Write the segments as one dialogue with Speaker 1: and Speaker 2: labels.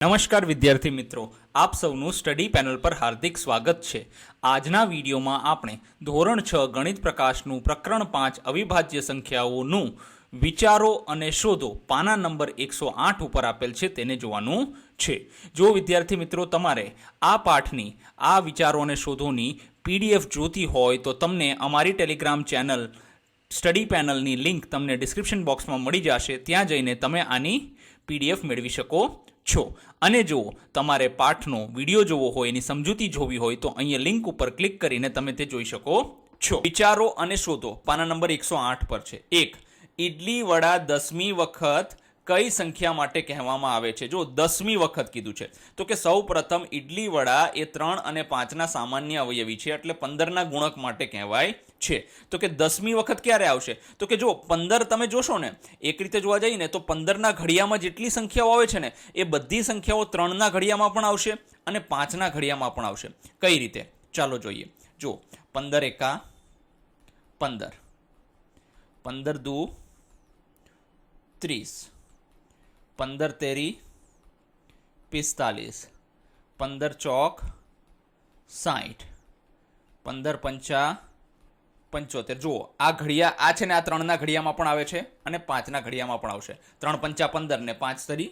Speaker 1: નમસ્કાર વિદ્યાર્થી મિત્રો, આપ સૌનું સ્ટડી પેનલ પર હાર્દિક સ્વાગત છે। આજના વિડીયોમાં આપણે ધોરણ 6 ગણિત પ્રકાશનું પ્રકરણ 5 અવિભાજ્ય સંખ્યાઓનું વિચારો અને શોધો પાના નંબર 108 ઉપર આપેલ છે તેને જોવાનું છે। જો વિદ્યાર્થી મિત્રો તમારે આ પાઠની આ વિચારો અને શોધોની PDF જોતી હોય તો તમને અમારી ટેલિગ્રામ ચેનલ સ્ટડી પેનલની લિંક તમને ડિસ્ક્રિપ્શન બોક્સમાં મળી જશે। ત્યાં જઈને તમે આની PDF મેળવી શકો છો। અને જો તમારે પાઠનો વિડીયો જોવો હોય, એની સમજૂતી જોવી હોય તો અહીંયા લિંક ઉપર ક્લિક કરીને તમે તે જોઈ શકો છો। વિચારો અને શોધો પાના નંબર 108 પર છે। 1. ઇડલી વડા 10મી વખત કઈ સંખ્યા માટે કહેવામાં આવે છે? જો 10મી વખત કીધું છે તો કે સૌ પ્રથમ ઇડલી વડા એ 3 અને 5ના સામાન્ય અવયવી છે, એટલે 15ના ગુણક માટે કહેવાય છે। તો કે 10મી વખત ક્યારે આવશે? તો કે જો 15 તમે જોશો ને, એક રીતે જોવા જઈએ ને તો 15ના ઘડિયામાં જેટલી સંખ્યાઓ આવે છે ને એ બધી સંખ્યાઓ 3ના ઘડિયામાં પણ આવશે અને 5ના ઘડિયામાં પણ આવશે। કઈ રીતે? ચાલો જોઈએ। જો 15 એકા 15, 15 દુ 30, 15 તેરી 45, 15 ચોક 60, 15 પંચા 75। જુઓ આ ઘડિયા આ છે ને આ 3ના ઘડિયામાં પણ આવે છે અને 5ના ઘડિયામાં પણ આવશે। 3 પંચા 15 ને 5 તરી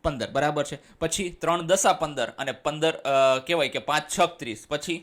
Speaker 1: 15 બરાબર છે। પછી 3 દસા 15 અને 15 કહેવાય કે 5 6 30। પછી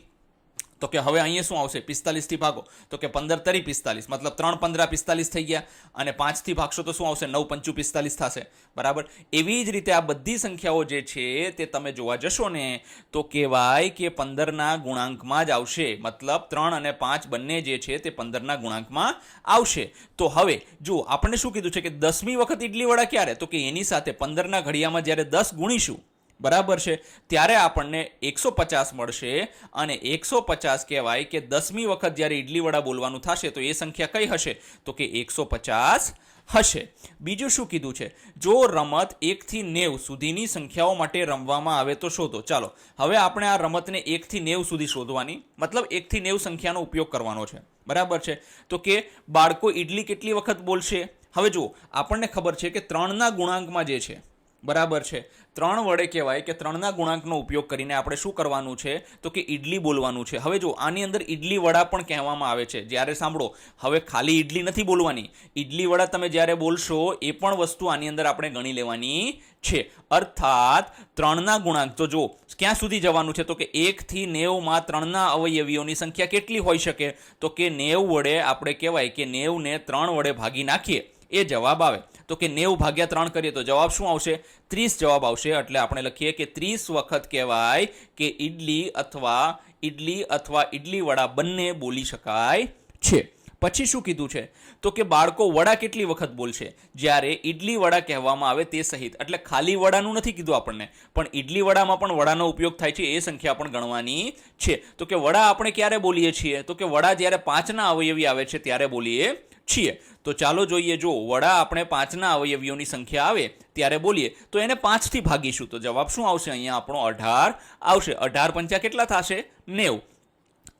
Speaker 1: તો કે હવે અહીંયા શું આવશે? 45 થી ભાગો તો કે 15 તરી 45, મતલબ 3 15 45 થઈ ગયા અને 5 થી ભાગશો તો શું આવશે? 9 પંચું 45 થશે બરાબર। એવી જ રીતે આ બધી સંખ્યાઓ જે છે તે તમે જોવા જશો ને તો કહેવાય કે 15ના ગુણાંકમાં જ આવશે, મતલબ 3 અને 5 બંને જે છે તે 15ના ગુણાંકમાં આવશે। તો હવે જો આપણને શું કીધું છે કે 10મી વખત ઇડલી વડા ક્યારે? તો કે એની સાથે 15ના ઘડિયામાં જ્યારે 10 ગુણીશું બરાબર છે ત્યારે આપણને 150 મળશે અને 150 કહેવાય કે 10મી વખત જ્યારે ઇડલી વડા બોલવાનું થશે તો એ સંખ્યા કઈ હશે? તો કે 150 હશે। બીજું શું કીધું છે? જો રમત 1 થી 90 સુધીની સંખ્યાઓ માટે રમવામાં આવે તો શોધો। ચાલો હવે આપણે આ રમતને 1 થી 90 સુધી શોધવાની, મતલબ 1 થી 90 સંખ્યાનો ઉપયોગ કરવાનો છે બરાબર છે। તો કે બાળકો ઇડલી કેટલી વખત બોલશે? હવે જુઓ આપણને ખબર છે કે 3ના ગુણાંકમાં જે છે બરાબર છે 3 વડે કહેવાય કે 3ના ગુણાંકનો ઉપયોગ કરીને આપણે શું કરવાનું છે? તો કે ઇડલી બોલવાનું છે। હવે જો આની અંદર ઇડલી વડા પણ કહેવામાં આવે છે। જ્યારે સાંભળો, હવે ખાલી ઇડલી નથી બોલવાની, ઇડલી વડા તમે જ્યારે બોલશો એ પણ વસ્તુ આની અંદર આપણે ગણી લેવાની છે। અર્થાત 3ના ગુણાંક તો જો ક્યાં સુધી જવાનું છે? તો કે 1 થી 90માં 3ના અવયવીઓની સંખ્યા કેટલી હોઈ શકે? તો કે 90 વડે આપણે કહેવાય કે 90 ને 3 વડે ભાગી નાખીએ એ જવાબ આવે। તો કે 90 ભાગ્યા 3 કરીએ તો જવાબ શું આવશે? 30 જવાબ આવશે। એટલે આપણે લખીએ કે 30 વખત કહેવાય કે ઇડલી અથવા ઇડલી વડા બંને બોલી શકાય છે। પછી શું કીધું છે? તો કે બાળકો વડા કેટલી વખત બોલશે? જ્યારે ઇડલી વડા કહેવામાં આવે તે સહિત, એટલે ખાલી વડાનું નથી કીધું આપણને, પણ ઇડલી વડામાં પણ વડાનો ઉપયોગ થાય છે એ સંખ્યા પણ ગણવાની છે। તો કે વડા આપણે ક્યારે બોલીએ છીએ? તો કે વડા જ્યારે 5ના અવયવી આવે છે ત્યારે બોલીએ છીએ। તો ચાલો જોઈએ, જો વડા આપણે 5ના અવયવીઓની સંખ્યા આવે ત્યારે બોલીએ તો એને 5 થી ભાગીશું તો જવાબ શું આવશે? અહીંયા આપણો 18 આવશે। 18 પંચા કેટલા થશે? 90,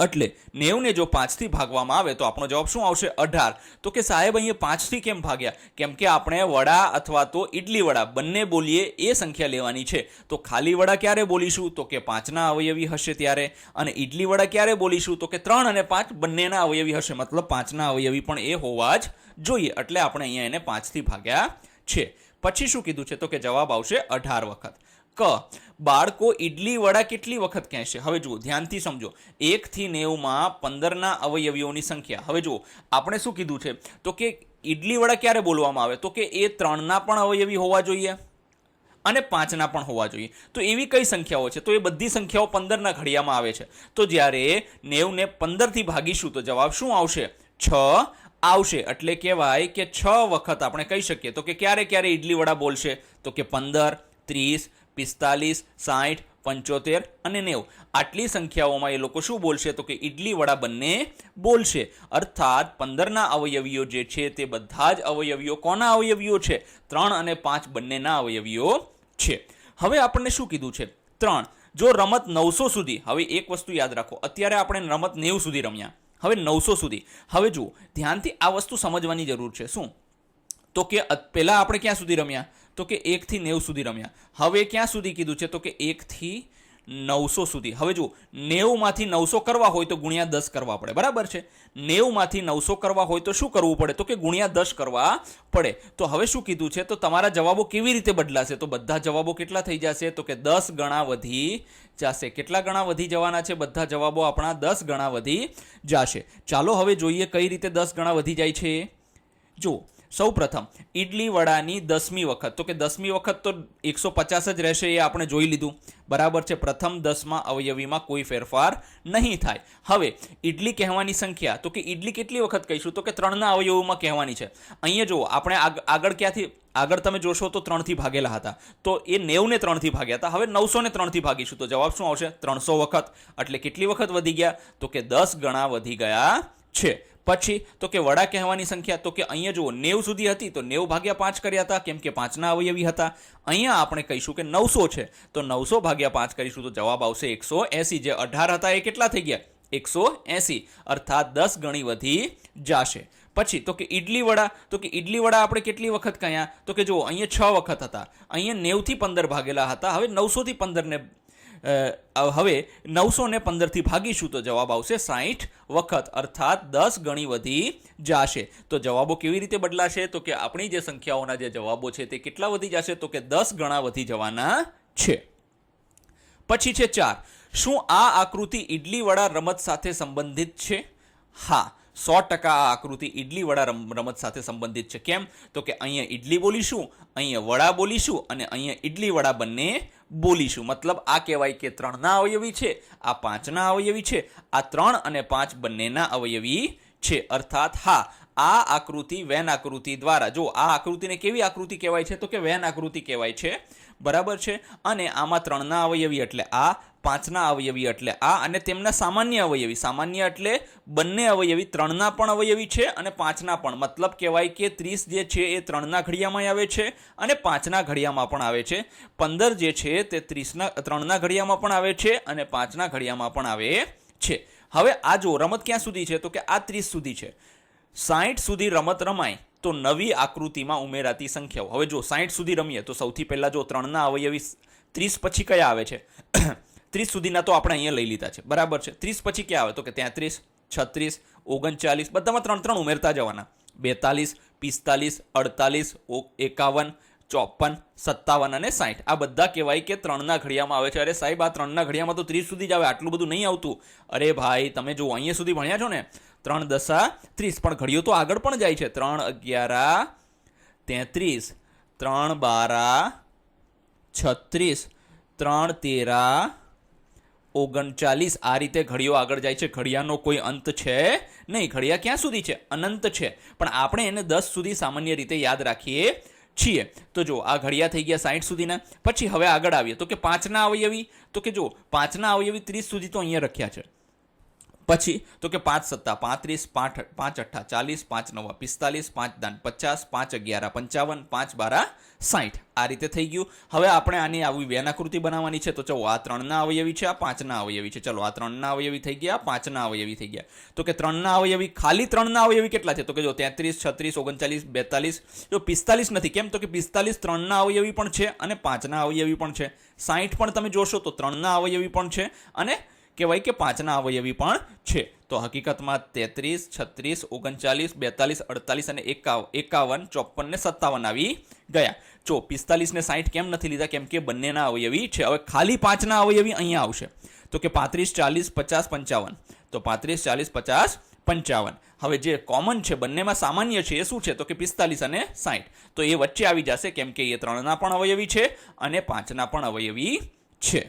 Speaker 1: એટલે 90 ને જો 5 થી ભાગવામાં આવે તો આપણો જવાબ શું આવશે? 18। તો કે સાહેબ અહીંયા 5 થી કેમ ભાગ્યા? કેમ કે આપણે વડા અથવા તો ઇડલી વડા બંને બોલીએ એ સંખ્યા લેવાની છે। તો ખાલી વડા ક્યારે બોલીશું? તો કે 5ના અવયવી હશે ત્યારે, અને ઇડલી વડા ક્યારે બોલીશું? તો કે 3 અને 5 બંનેના અવયવી હશે, મતલબ 5ના અવયવી પણ એ હોવા જ જોઈએ, એટલે આપણે અહીંયા એને 5 થી ભાગ્યા છે। પછી શું કીધું છે? તો કે જવાબ આવશે 18 વખત। ક. બાળકો ઇડલી વડા કેટલી વખત કહેશે? હવે જુઓ ધ્યાનથી સમજો, 1 થી 90માં 15ના અવયવીઓની સંખ્યા। હવે જુઓ આપણે શું કીધું છે? તો કે ઇડલી વડા ક્યારે બોલવામાં આવે? તો કે એ 3ના પણ અવયવી હોવા જોઈએ અને 5ના પણ હોવા જોઈએ। તો એવી કઈ સંખ્યાઓ છે? તો એ બધી સંખ્યાઓ 15ના ઘડિયામાં આવે છે। તો જ્યારે 90 ને 15 થી ભાગીશું તો જવાબ શું આવશે? 6 આવશે। એટલે કહેવાય કે 6 વખત આપણે કહી શકીએ તો કે ક્યારે ક્યારે ઇડલી વડા બોલશે? તો કે 15, 30, 45, 60, 75 અને 90 આટલી સંખ્યાઓમાં એ લોકો શું બોલશે? તો કે ઇડલી વડા બંને બોલશે। અર્થાત 15ના અવયવીઓ જે છે તે બધા જ અવયવીઓ કોના અવયવીઓ છે? 3 અને 5 બંનેના અવયવીઓ છે। હવે આપણને શું કીધું છે? 3. જો રમત 900 સુધી, હવે એક વસ્તુ યાદ રાખો, અત્યારે આપણે રમત 90 સુધી રમ્યા, હવે 900 સુધી। હવે જુઓ ધ્યાનથી આ વસ્તુ સમજવાની જરૂર છે। શું? તો કે પહેલા આપણે ક્યાં સુધી રમ્યા? તો કે 1 થી 90 સુધી રમ્યા. હવે ક્યાં સુધી કીધું છે? તો કે 1 થી 900 સુધી. હવે જુઓ, 90 માંથી 900 કરવા હોય તો ગુણ્યા 10 કરવા પડે, બરાબર છે. 90 માંથી 900 કરવા હોય તો શું કરવું પડે? તો કે ગુણ્યા 10 કરવા પડે. તો હવે શું કીધું છે? તો તમારા જવાબો કેવી રીતે બદલાશે? તો બધા જવાબો કેટલા થઈ જશે? તો કે 10 ગણા વધી જશે. કેટલા ગણા વધી જવાના છે? બધા જવાબો આપણા 10 ગણા વધી જશે. ચાલો હવે જોઈએ કઈ રીતે 10 ગણા વધી જાય છે. જુઓ, સૌ પ્રથમ ઈડલી વડાની 10મી વખત, તો કે 10મી વખત તો 150 જ રહેશે, એ આપણે જોઈ લીધું, બરાબર છે. પ્રથમ 10માં અવયવીમાં કોઈ ફેરફાર નહીં થાય. હવે ઈડલી કહેવાની સંખ્યા, તો કે ઈડલી કેટલી વખત કહીશું? તો કે 3ના અવયવોમાં કહેવાની છે. અહીંયા જુઓ, આપણે આગળ ક્યાંથી, આગળ તમે જોશો તો 3 થી ભાગેલા હતા, તો એ 90 ને 3 થી ભાગ્યા હતા. હવે 900 ને 3 થી ભાગીશું તો જવાબ શું આવશે? 300 વખત. એટલે કેટલી વખત વધી ગયા? તો કે 10 ગણા વધી ગયા છે. પછી તો કે વડા કહેવાની સંખ્યા, તો કે અહીંયા જુઓ 90 સુધી હતી તો 90 ભાગ્યા 5 કર્યા હતા, કેમ કે 5ના અવયવી હતા. અહીંયા આપણે કહીશું કે 900 છે તો 900 ભાગ્યા 5 કરીશું તો જવાબ આવશે 180. જે 18 હતા એ કેટલા થઈ ગયા? 180, અર્થાત 10 ગણી વધી જશે. પછી તો કે ઈડલી વડા, તો કે ઈડલી વડા આપણે કેટલી વખત કહ્યા? તો કે જુઓ, અહીંયા 6 વખત હતા, અહીંયા 90 થી 15 ભાગેલા હતા. હવે 900 થી 15 ને હવે 900 ને 15 થી ભાગીશું તો જવાબ આવશે 60 વખત, અર્થાત 10 ગણી વધી જશે. તો જવાબો કેવી રીતે બદલાશે? તો કે આપણી જે સંખ્યાઓના જે જવાબો છે તે કેટલા વધી જશે? તો કે 10 ગણા વધી જવાના છે. પછી છે 4. શું આ આકૃતિ ઈડલી વડા રમત સાથે સંબંધિત છે? હા, 100% આ આકૃતિ ઈડલી વડા રમત સાથે સંબંધિત છે. કેમ? તો કે અહીંયા ઈડલી બોલીશું, અહીંયા વડા બોલીશું અને અહીંયા ઈડલી વડા બંને બોલીશું. મતલબ આ કહેવાય કે 3ના અવયવી છે, આ 5ના અવયવી છે, આ 3 અને 5 બંનેના અવયવી છે. અર્થાત હા, આ આકૃતિ વેન આકૃતિ દ્વારા, જો આ આકૃતિને કેવી આકૃતિ કહેવાય છે? તો કે વેન આકૃતિ કહેવાય છે, બરાબર છે. અને આમાં 3ના અવયવી એટલે આ, 5ના અવયવી એટલે આ, અને તેમના સામાન્ય અવયવી, સામાન્ય એટલે બંને અવયવી, 3ના પણ અવયવી છે અને 5ના પણ. મતલબ કહેવાય કે 30 જે છે એ 3ના ઘડિયામાં આવે છે અને 5ના ઘડિયામાં પણ આવે છે. 15 જે છે તે 3ના ઘડિયામાં પણ આવે છે અને 5ના ઘડિયામાં પણ આવે છે. હવે આ જો રમત ક્યાં સુધી છે? તો કે આ 30 સુધી છે. 60 સુધી રમત રમાય તો નવી આકૃતિમાં ઉમેરાતી સંખ્યાઓ. હવે જો 60 સુધી રમીએ તો સૌથી પહેલા જો 3ના અવયવી 30 પછી કયા આવે છે? 30 સુધીના તો આપણે અહીંયા લઈ લીધા છે, બરાબર છે. 30 પછી ક્યાં આવે? તો કે 33, 36, 39, બધામાં 3 ઉમેરતા જવાના. 42, 45, 48, 51, 54, 57 અને 60. આ બધા કહેવાય કે 3ના ઘડિયામાં આવે છે. અરે સાહેબ, આ 3ના ઘડિયામાં તો 30 સુધી જ આવે, આટલું બધું નહીં આવતું. અરે ભાઈ, તમે જો અહીંયા સુધી ભણ્યા છો ને, 3 10 30, પણ ઘડિયો તો આગળ પણ જાય છે. 3 11 33, 3 12 36, 3 13 39. આ રીતે ઘડિયો આગળ જાય છે. ઘડિયાનો કોઈ અંત છે નહીં. ઘડિયા ક્યાં સુધી છે? અનંત છે. પણ આપણે એને 10 સુધી સામાન્ય રીતે યાદ રાખીએ છીએ. તો જો આ ઘડિયા થઈ ગયા 60 સુધીના. પછી હવે આગળ આવીએ તો કે 5ના અવયવી, તો કે જો 5ના અવયવી 30 સુધી તો અહીંયા રખ્યા છે. પછી તો કે 5 7 35, 5 8 40, 5 9 45, 5 10 50, 5 11 55, 5 12 60. આ રીતે થઈ ગયું. હવે આપણે આની આવી વેન આકૃતિ બનાવવાની છે. તો ચલો, આ 3ના અવયવી છે, આ 5ના અવયવી છે. ચલો, આ 3ના અવયવી થઈ ગયા, 5ના અવયવી થઈ ગયા. તો કે 3ના અવયવી, ખાલી 3ના અવયવી કેટલા છે? તો કે જો 33, 36, 39, 42, જો 45 નથી. કેમ? તો કે 45 3ના અવયવી પણ છે અને 5ના અવયવી પણ છે. 60 પણ તમે જોશો તો 3ના અવયવી પણ છે અને કહેવાય કે 5ના અવયવી પણ છે. તો હકીકતમાં 33, 36, 39, 42, 48 અને 51, 54 ને 57 આવી ગયા. જો 45 ને 60 કેમ નથી લીધા? કેમ કે બંનેના અવયવી છે. હવે ખાલી 5ના અવયવી અહીંયા આવશે. તો કે 35, 40, 50, 55. તો 35, 40, 50, 55. હવે જે કોમન છે, બંનેમાં સામાન્ય છે, એ શું છે? તો કે 45 અને 60. તો એ વચ્ચે આવી જશે, કેમ કે એ 3ના પણ અવયવી છે અને 5ના પણ અવયવી છે.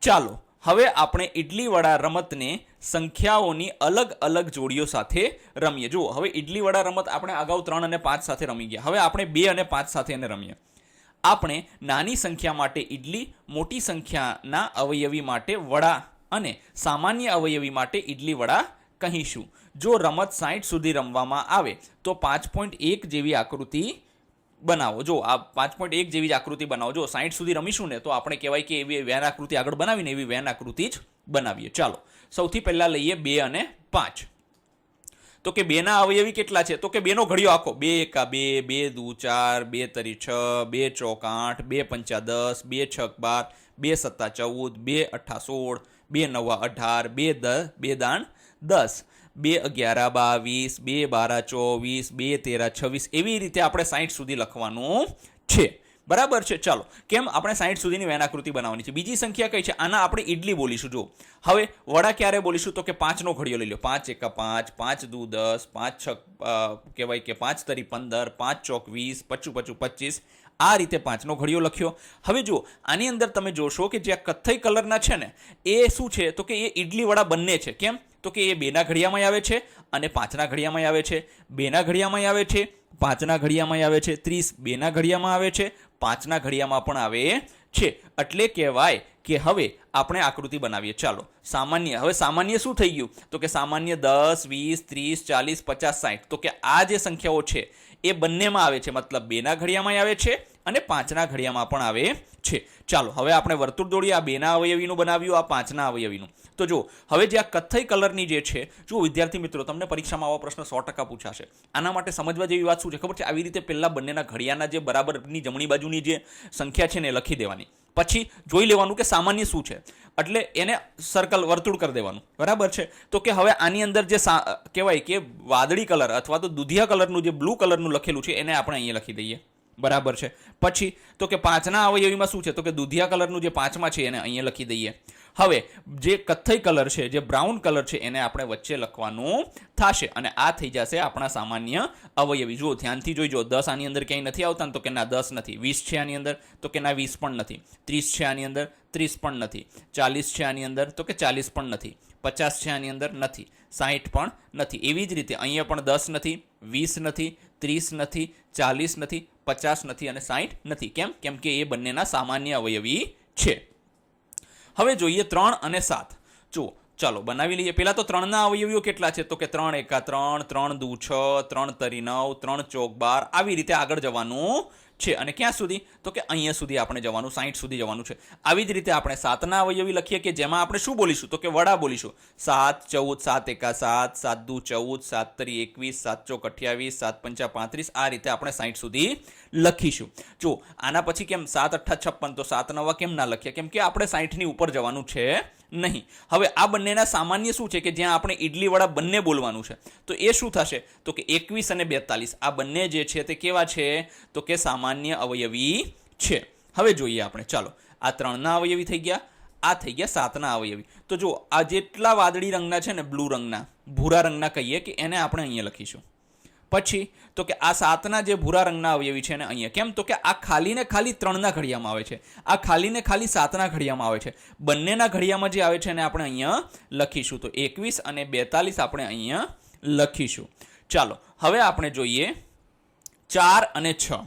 Speaker 1: ચાલો હવે આપણે ઈડલી વડા રમતને સંખ્યાઓની અલગ અલગ જોડીઓ સાથે રમીએ. જુઓ, હવે ઈડલી વડા રમત આપણે અગાઉ 3 અને 5 સાથે રમી ગયા. હવે આપણે 2 અને 5 સાથે એને રમીએ. આપણે નાની સંખ્યા માટે ઈડલી, મોટી સંખ્યાના અવયવી માટે વડા અને સામાન્ય અવયવી માટે ઈડલી વડા કહીશું. જો રમત 60 સુધી રમવામાં આવે તો 5.1 જેવી આકૃતિ બનાવો. જો આ 5.1 જેવી જ આકૃતિ બનાવો. જો 60 સુધી રમીશું ને તો આપણે કહેવાય કે એવી વેન આકૃતિ આગળ બનાવીને એવી વેન આકૃતિ જ બનાવીએ. ચાલો સૌથી પહેલા લઈએ 2 અને 5. તો કે 2 ના અવયવી કેટલા છે? તો કે 2 નો ઘડિયો આખો 2 એકા 2, 2 દુ 4, 2 તરી 6, 2 ચોક 8, 2 પંચા 10, 2 છક 12, 2 સત્તા 14, 2 અઠ્ઠા 16, 2 નવા 18, 2 દાણ 10, 2 11 22, 2 12 24, 2 13 26, એવી રીતે આપણે 60 સુધી લખવાનું છે. બરાબર છે. ચાલો, કેમ આપણે 60 સુધીની વેનાકૃતિ બનાવવાની છે. બીજી સંખ્યા કઈ છે? આના આપણે ઈડલી બોલીશું. જો હવે વડા ક્યારે બોલીશું? તો કે 5 નો ઘડિયો લઈ લો. 5 એકા 5, 5 દુ 10, 5 છક કહેવાય કે 5 તરી 15, 5 ચોક 20, 55 25, આ રીતે 5 નો ઘડિયો લખ્યો. હવે જો આની અંદર તમે જોશો કે જે કથ્થઈ કલરના છે ને એ શું છે? તો કે એ ઈડલી વડા બંને છે. કેમ? તો કે એ 2 ના ઘડિયામાં આવે છે અને 5 ના ઘડિયામાં આવે છે. 2 ના ઘડિયામાં આવે છે, 5 ના ઘડિયામાં આવે છે. 30 2 ના ઘડિયામાં આવે છે, 5 ના ઘડિયામાં પણ આવે છે. એટલે કહેવાય કે હવે આપણે આકૃતિ બનાવીએ. ચાલો, સામાન્ય. હવે સામાન્ય શું થઈ ગયું? તો કે સામાન્ય 10 20 30 40 50 60. તો કે આ જે સંખ્યાઓ છે એ બંનેમાં આવે છે. મતલબ 2 ના ઘડિયામાં આવે છે અને 5 ના ઘડિયામાં પણ આવે છે. ચાલો, હવે આપણે વર્તુળ દોડીએ. આ 2 ના અવયવીનું બનાવ્યું, આ 5 ના અવયવીનું. તો જો હવે જે આ કથ્થઈ કલરની જે છે, જો વિદ્યાર્થી મિત્રો, તમને પરીક્ષામાં આવા પ્રશ્ન 100% પૂછાશે. આના માટે સમજવા જેવી વાત શું છે ખબર છે? આવી રીતે પહેલા બંનેના ઘડિયાના જે બરાબરની જમણી બાજુની જે સંખ્યા છે ને એ લખી દેવાની. પછી જોઈ લેવાનું કે સામાન્ય શું છે, એટલે એને સર્કલ વર્તુળ કરી દેવાનું. બરાબર છે. તો કે હવે આની અંદર જે કહેવાય કે વાદળી કલર અથવા તો દૂધિયા કલરનું જે બ્લુ કલરનું લખેલું છે એને આપણે અહીંયા લખી દઈએ. બરાબર છે. પછી તો કે 5 ના અવયવીમાં શું છે? તો કે દૂધિયા કલરનું જે 5માં છે એને અહીંયા લખી દઈએ. હવે જે કથ્થઈ કલર છે, જે બ્રાઉન કલર છે, એને આપણે વચ્ચે લખવાનું થશે અને આ થઈ જશે આપણા સામાન્ય અવયવી. જુઓ, ધ્યાનથી જોઈજો. 10 આની અંદર ક્યાંય નથી આવતા ને? તો કે ના 10 નથી. 20 છે આની અંદર? તો કે ના 20 પણ નથી. 30 છે આની અંદર? 30 પણ નથી. 40 છે આની અંદર? તો કે 40 પણ નથી. 50 છે આની અંદર? નથી. 60 પણ નથી. એવી જ રીતે અહીંયા પણ 10 નથી, 20 નથી, 30 નથી, 40 નથી, 50 નથી અને 60 નથી. કેમ? કેમ કે એ બંનેના સામાન્ય અવયવી છે. હવે જોઈએ 3 અને 7. જુઓ, ચાલો બનાવી લઈએ. પહેલા તો 3 ના અવયવીઓ કેટલા છે? તો કે 3 એકા 3, 3 દુ 6, 3 તરી 9, 3 ચોક 12, આવી રીતે આગળ જવાનું છે. અને ક્યાં સુધી? તો કે અહીંયા સુધી આપણે જવાનું, 60 સુધી જવાનું છે. આવી જ રીતે આપણે 7 ના અવયવી લખીએ કે જેમાં આપણે શું બોલીશું? તો કે વડા બોલીશું. 7 14, 7 એકા 7, 7 દુ 14, 7 તરી 21, 7 ચોક 28, 7 પંચા 35, આ રીતે આપણે 60 સુધી લખીશું. જો આના પછી કેમ 7 અઠ્ઠા 56, તો 7 નવા કેમ ના લખ્યા? કેમ કે આપણે 60 ની ઉપર જવાનું છે નહીં. હવે આ બંનેના સામાન્ય શું છે કે જ્યાં આપણે ઈડલી વડા બંને બોલવાનું છે, તો એ શું થશે? તો કે 21 અને 42 આ બંને જે છે તે કેવા છે? તો કે સામાન્ય અવયવી છે. હવે જોઈએ આપણે. ચાલો, આ 3 ના અવયવી થઈ ગયા, આ થઈ ગયા 7 ના અવયવી. તો જો આ જેટલા વાદળી રંગના છે ને, બ્લુ રંગના, ભૂરા રંગના કહીએ કે એને આપણે અહીંયા લખીશું. પછી તો કે આ 7 ના જે ભૂરા રંગના અવયવી છે ને અહીંયા. કેમ? તો કે આ ખાલી ને ખાલી 3 ના ઘડિયામાં આવે છે, આ ખાલી ને ખાલી 7 ના ઘડિયામાં આવે છે. બંનેના ઘડિયામાં જે આવે છે એને આપણે અહીંયા લખીશું. તો 21 અને 42 આપણે અહીંયા લખીશું. ચાલો, હવે આપણે જોઈએ 4 અને 6.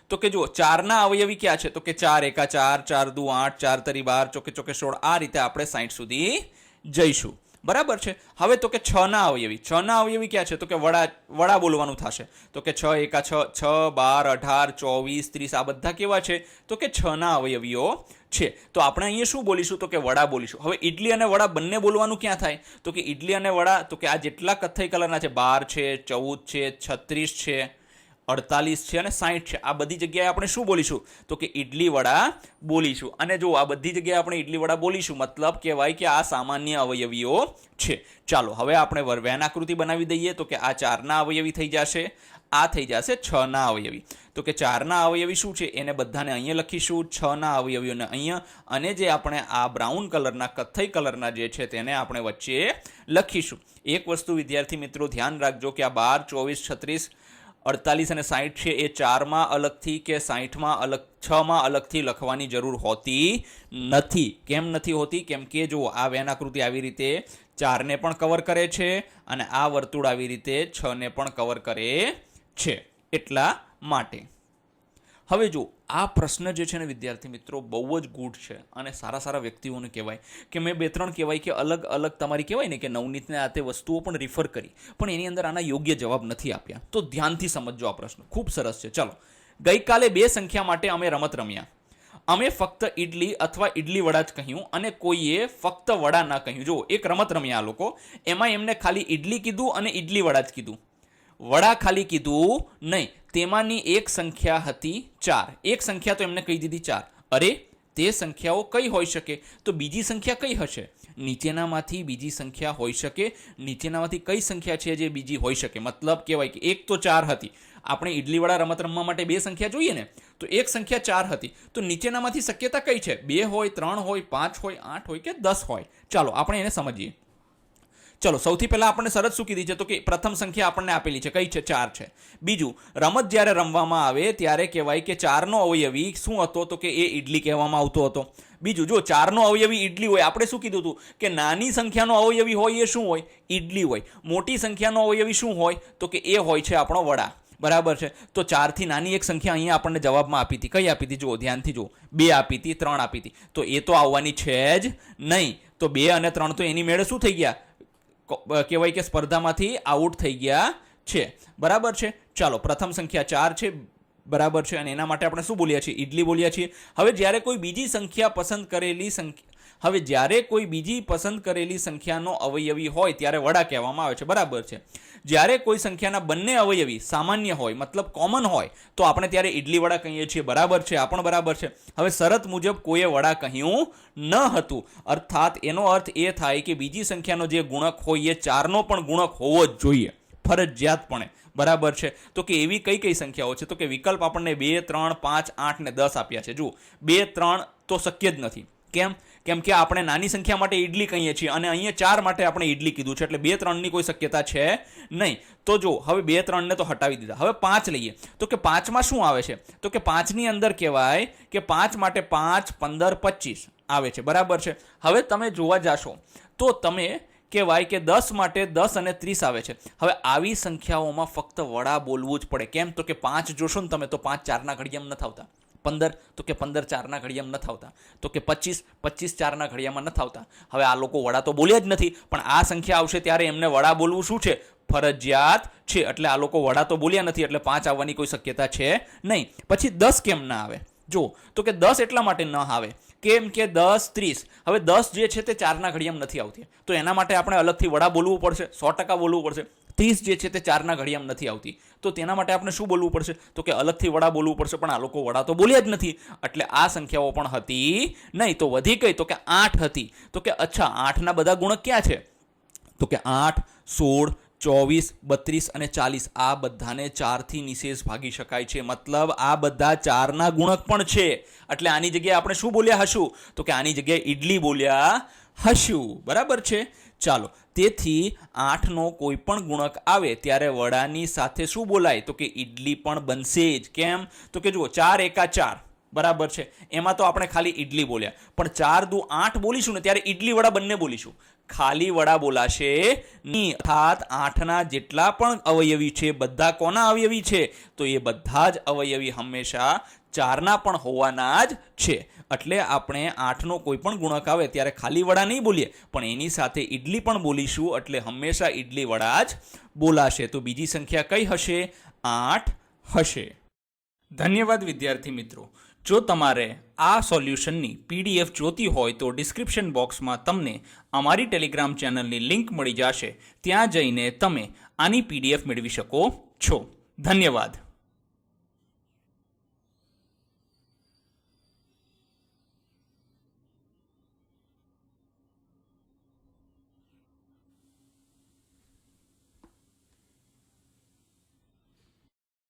Speaker 1: તો કે જુઓ, 4 ના અવયવી ક્યાં છે? તો કે 4 એકા 4, 4 દુ 8, 4 તરી 12, ચોકે ચોકે 16, આ રીતે આપણે 60 સુધી જઈશું. બરાબર છે. હવે તો કે 6 ના અવયવી. 6 ના અવયવી ક્યાં છે? તો કે વડા બોલવાનું થશે. તો કે 6 એકા 6, 6 12 18 24 30, આ બધા કેવા છે? તો કે 6 ના અવયવીઓ છે. તો આપણે અહીંયા શું બોલીશું? તો કે વડા બોલીશું. હવે ઈડલી અને વડા બંને બોલવાનું ક્યાં થાય? તો કે ઈડલી અને વડા, તો કે આ જેટલા કથ્થઈ કલરના છે, 12 છે, 14 છે, 36 છે, 48 છે અને 60 છે, આ બધી જગ્યાએ આપણે શું બોલીશું? તો કે ઈડલી વડા બોલીશું. અને જો આ બધી જગ્યાએ આપણે ઈડલી વડા બોલીશું, મતલબ કહેવાય કે આ સામાન્ય અવયવીઓ છે. ચાલો, હવે આપણે વેન આકૃતિ બનાવી દઈએ. તો કે આ 4 ના અવયવી થઈ જશે, આ થઈ જશે 6 ના અવયવી. તો કે 4 ના અવયવી શું છે? એને બધાને અહીંયા લખીશું, 6 ના અવયવીઓને અહીંયા, અને જે આપણે આ બ્રાઉન કલરના, કથ્થઈ કલરના જે છે તેને આપણે વચ્ચે લખીશું. એક વસ્તુ વિદ્યાર્થી મિત્રો ધ્યાન રાખજો કે આ 12 24 36 48 અને 60 છે એ 4માં અલગથી કે 60માં અલગ, 6માં અલગથી લખવાની જરૂર હોતી નથી. કેમ નથી હોતી? કેમ કે જો આ વેન આકૃતિ આવી રીતે 4ને પણ કવર કરે છે અને આ વર્તુળ આવી રીતે 6ને પણ કવર કરે છે, એટલા માટે. હવે જો આ પ્રશ્ન જે છે ને વિદ્યાર્થી મિત્રો બહુ જ ગુડ છે અને સારા સારા વ્યક્તિઓને કહેવાય કે મેં 2-3 કહેવાય કે અલગ અલગ તમારી કહેવાય ને કે નવનીતને આ તે વસ્તુઓ પણ રિફર કરી, પણ એની અંદર આના યોગ્ય જવાબ નથી આપ્યા. તો ધ્યાનથી સમજજો આ પ્રશ્ન, ખૂબ સરસ છે. ચાલો, ગઈકાલે 2 સંખ્યા માટે અમે રમત રમ્યા. અમે ફક્ત ઇડલી અથવા ઇડલી વડા જ કહ્યું અને કોઈએ ફક્ત વડા ના કહ્યું. જો એક રમત રમ્યા આ લોકો, એમાં એમને ખાલી ઇડલી કીધું અને ઇડલી વડા જ કીધું, વડા ખાલી કીધું નહીં. તેમાંની એક સંખ્યા હતી 4. એક સંખ્યા તો એમને કહી દીધી 4. અરે તે સંખ્યાઓ કઈ હોઈ શકે? તો બીજી સંખ્યા કઈ હશે? નીચેનામાંથી બીજી સંખ્યા હોઈ શકે. નીચેનામાંથી કઈ સંખ્યા છે જે બીજી હોઈ શકે? મતલબ કહેવાય કે એક તો 4 હતી. આપણે ઇડલીવાળા રમત રમવા માટે 2 સંખ્યા જોઈએ ને, તો એક સંખ્યા 4 હતી. તો નીચેનામાંથી શક્યતા કઈ છે? 2 હોય, 3 હોય, 5 હોય, 8 હોય કે 10 હોય. ચાલો આપણે એને સમજીએ. ચલો સૌથી પહેલા આપણને શરત શું કીધી છે? તો કે પ્રથમ સંખ્યા આપણને આપેલી છે, કઈ છે? 4 છે. બીજું, રમત જ્યારે રમવામાં આવે ત્યારે કહેવાય કે 4નો અવયવી શું હતો? તો કે એ ઇડલી કહેવામાં આવતો હતો. બીજું, જો 4નો અવયવી ઇડલી હોય, આપણે શું કીધું હતું કે નાની સંખ્યાનો અવયવી હોય એ શું હોય? ઇડલી હોય. મોટી સંખ્યાનો અવયવી શું હોય? તો કે એ હોય છે આપણો વડા. બરાબર છે. તો 4 થી નાની એક સંખ્યા અહીંયા આપણને જવાબમાં આપી હતી. કઈ આપી હતી? જુઓ, ધ્યાનથી જુઓ. 2 આપી હતી, 3 આપી હતી. તો એ તો આવવાની છે જ નહીં. તો 2 અને 3 તો એની મેળે શું થઈ ગયા? કહેવાય કે સ્પર્ધામાંથી આઉટ થઈ ગયા છે. બરાબર છે. ચાલો, પ્રથમ સંખ્યા 4 છે. બરાબર છે. અને એના માટે આપણે શું બોલ્યા છીએ? ઇડલી બોલ્યા છીએ. હવે જ્યારે કોઈ બીજી પસંદ કરેલી સંખ્યાનો અવયવી હોય ત્યારે વડા કહેવામાં આવે છે. બરાબર છે. જ્યારે કોઈ સંખ્યાના બંને અવયવી સામાન્ય હોય, મતલબ કોમન હોય, તો આપણે ત્યારે ઇડલી વડા કહીએ છીએ. બરાબર છે. આ પણ બરાબર છે. હવે શરત મુજબ કોઈએ વડા કહ્યું ન હતું, અર્થાત એનો અર્થ એ થાય કે બીજી સંખ્યાનો જે ગુણક હોય એ 4નો પણ ગુણક હોવો જ જોઈએ, ફરજિયાતપણે. બરાબર છે. તો કે એવી કઈ કઈ સંખ્યાઓ છે? તો કે વિકલ્પ આપણને 2, 3, 5, 8 ને 10 આપ્યા છે. જુઓ, 2, 3 તો શક્ય જ નથી. કેમ કે આપણે નાની સંખ્યા માટે ઇડલી કહીએ છીએ અને અહીંયા 4 માટે આપણે ઇડલી કીધું છે, એટલે 2, 3ની કોઈ શક્યતા છે નહીં. તો જો હવે 2, 3 ને તો હટાવી દીધા. હવે 5 લઈએ. તો કે 5માં શું આવે છે? તો કે 5ની અંદર કહેવાય કે 5 માટે 5, 15, 25 આવે છે. બરાબર છે. હવે તમે જોવા જાશો તો તમે કહેવાય કે 10 માટે 10 અને 30 આવે છે. હવે આવી સંખ્યાઓમાં ફક્ત વડા બોલવું જ પડે. કેમ? તો કે 5 જોશો ને તમે તો 5 4ના ઘડિયામાં નથી આવતા. 15 તો કે 15 4ના ઘડિયામાં નથી આવતા. તો કે 25 4ના ઘડિયામાં નથી આવતા. હવે આ લોકો વડા તો બોલ્યા જ નથી, પણ આ સંખ્યા આવશે ત્યારે એમને વડા બોલવું શું છે? ફરજિયાત છે. એટલે આ લોકો વડા તો બોલ્યા નથી, એટલે 5 આવવાની કોઈ શક્યતા છે નહીં. પછી 10 કેમ ના આવે? જો, તો કે 10 એટલા માટે ન આવે કેમ કે 10, 30. હવે 10 જે છે તે 4ના ઘડિયામાં નથી આવતી, તો એના માટે આપણે અલગથી વડા બોલવું પડશે, 100% બોલવું પડશે. 30 જે છે તે 4ના ઘડિયામાં નથી આવતી, તો તેના માટે આપણે શું બોલવું પડશે? તો કે અલગથી વડા બોલવું પડશે. પણ આ લોકો વડા તો બોલ્યા જ નથી, એટલે આ સંખ્યાઓ પણ હતી નહીં. તો વધી કઈ? તો કે 8 હતી. તો કે અચ્છા, 8ના બધા ગુણક ક્યાં છે? તો કે 8, 16, 24, 32 અને 40 આ બધાને 4 થી નિશેષ ભાગી શકાય છે. મતલબ આ બધા 4ના ગુણક પણ છે. એટલે આની જગ્યાએ આપણે શું બોલ્યા હશું? તો કે આની જગ્યાએ ઇડલી બોલ્યા હશું. બરાબર છે. ચાલો, તેથી 8નો કોઈ પણ ગુણક આવે ત્યારે વડાની સાથે શું બોલાય? તો કે ઇડલી પણ બનશે જ. કેમ? તો કે જુઓ, 4 એકા 4. બરાબર છે. એમાં તો આપણે ખાલી ઇડલી બોલ્યા, પણ 4 દુ 8 બોલીશું ને ત્યારે ઇડલી વડા બંને બોલીશું, ખાલી વડા બોલાશે નહીં. અર્થાત 8ના જેટલા પણ અવયવી છે બધા કોના અવયવી છે? તો એ બધા જ અવયવી હંમેશા 4ના પણ હોવાના જ છે. એટલે આપણે 8નો કોઈ પણ ગુણક આવે ત્યારે ખાલી વડા નહીં બોલીએ, પણ એની સાથે ઇડલી પણ બોલીશું, એટલે હંમેશા ઇડલી વડા જ બોલાશે. તો બીજી સંખ્યા કઈ હશે? 8 હશે. ધન્યવાદ વિદ્યાર્થી મિત્રો. જો તમારે આ સોલ્યુશનની PDF જોતી હોય તો ડિસ્ક્રિપ્શન બોક્સમાં તમને અમારી ટેલિગ્રામ ચેનલની લિંક મળી જશે. ત્યાં જઈને તમે આની PDF મેળવી શકો છો. ધન્યવાદ.